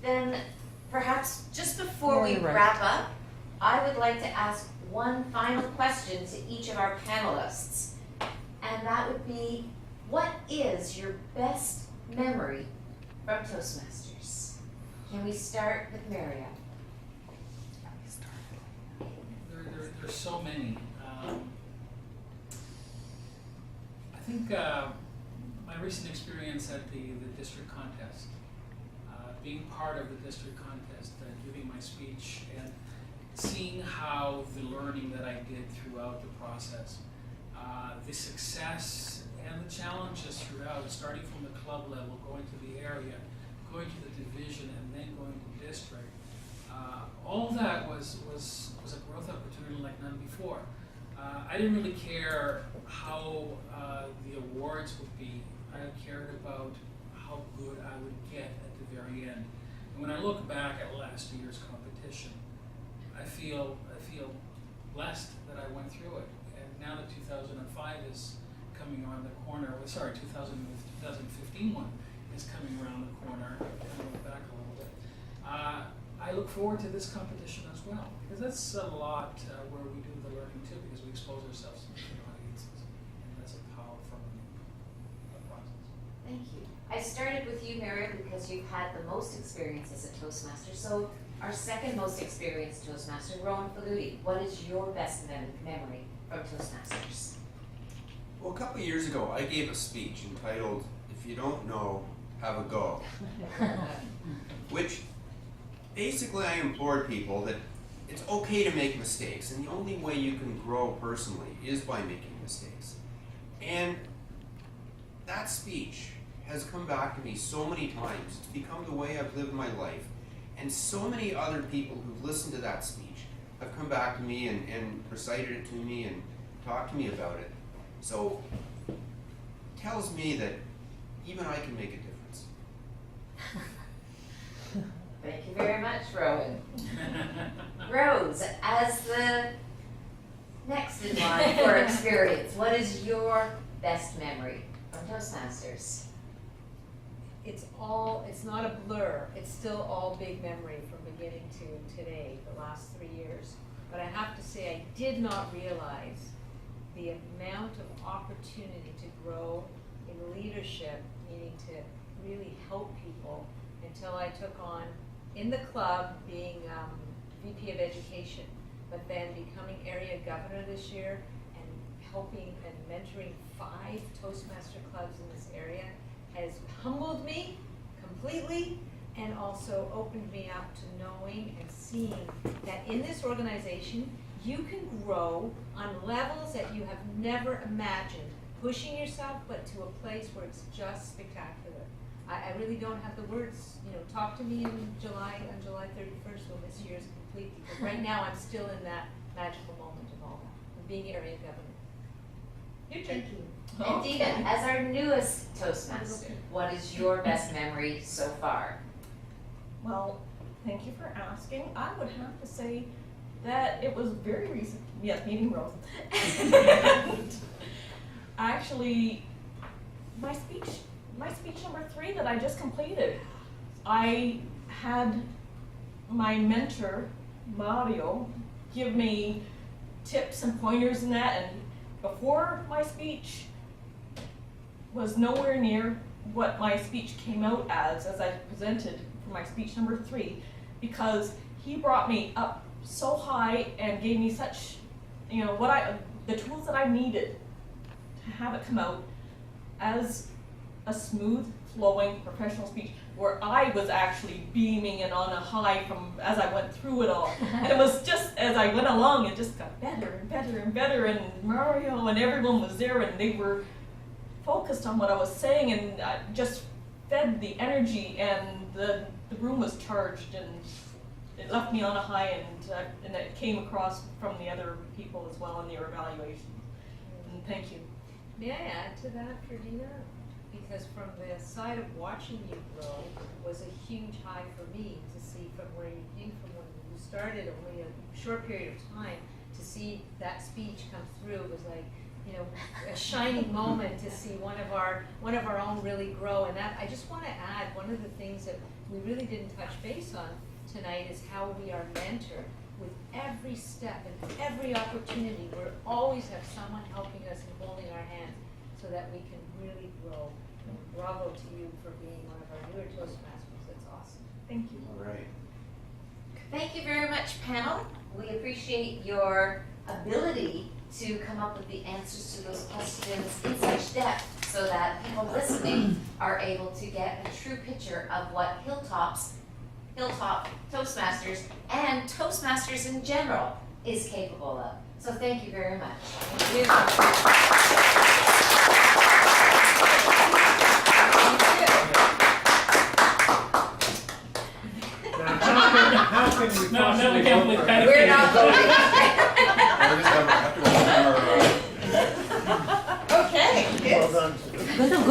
Then perhaps just before we wrap up, I would like to ask one final question to each of our panelists. And that would be, what is your best memory from Toastmasters? Can we start with Mario? There's so many. I think my recent experience at the district contest, being part of the district contest, giving my speech, and seeing how the learning that I did throughout the process, the success and the challenges throughout, starting from the club level, going to the area, going to the division, and then going to district. All that was a growth opportunity like none before. I didn't really care how the awards would be. I cared about how good I would get at the very end. And when I look back at last year's competition, I feel blessed that I went through it. And now that 2005 is coming around the corner, 2015 one is coming around the corner, kind of look back a little bit. I look forward to this competition as well, because that's a lot where we do the learning too, because we expose ourselves to different audiences, and that's a powerful process. Thank you. I started with you, Mario, because you've had the most experience as a Toastmaster. So our second most experienced Toastmaster, Rowan Faludi, what is your best memory from Toastmasters? Well, a couple of years ago, I gave a speech entitled, "If You Don't Know, Have a Go," which basically I implored people that it's okay to make mistakes, and the only way you can grow personally is by making mistakes. And that speech has come back to me so many times. It's become the way I've lived my life. And so many other people who've listened to that speech have come back to me and recited it to me and talked to me about it. So it tells me that even I can make a difference. Thank you very much, Rowan. Rose, as the next in line for experience, what is your best memory from Toastmasters? It's not a blur. It's still all big memory from beginning to today, the last 3 years. But I have to say, I did not realize the amount of opportunity to grow in leadership, meaning to really help people, until I took on, in the club, being VP of Education, but then becoming area governor this year and helping and mentoring 5 Toastmaster clubs in this area has humbled me completely, and also opened me up to knowing and seeing that in this organization you can grow on levels that you have never imagined, pushing yourself, but to a place where it's just spectacular. I really don't have the words. Talk to me on July 31st when this year is complete, because right now I'm still in that magical moment of all that, of being area governor. Your turn. Thank you. And Dina, as our newest Toastmaster, what is your best memory so far? Well, thank you for asking. I would have to say that it was very recent. Yes, meeting Rose. Actually, my speech number 3 that I just completed, I had my mentor, Mario, give me tips and pointers in that, and before my speech was nowhere near what my speech came out as I presented for my speech number 3, because he brought me up so high and gave me such, the tools that I needed to have it come out as a smooth flowing professional speech, where I was actually beaming and on a high from as I went through it all. And it was just as I went along, it just got better and better and better, and Mario and everyone was there, and they were focused on what I was saying, and I just fed the energy, and the room was charged, and it left me on a high, and it came across from the other people as well in their evaluations. And thank you. May I add to that, Ferdina? Because from the side of watching you grow was a huge high for me to see from where you came from when you started only a short period of time, to see that speech come through was like, a shining moment to see one of our own really grow. And that I just want to add, one of the things that we really didn't touch base on tonight is how we are mentored with every step and every opportunity. We always have someone helping us and holding our hands so that we can really grow. And bravo to you for being one of our newer Toastmasters. That's awesome. Thank you. All right. Thank you very much, panel. We appreciate your ability to come up with the answers to those questions in such depth so that people listening are able to get a true picture of what Hilltop Toastmasters and Toastmasters in general is capable of. So thank you very much. Thank How can we No, we possibly can't vote believe for that. it? We're not voting. We're just have to go Okay, Well good. done.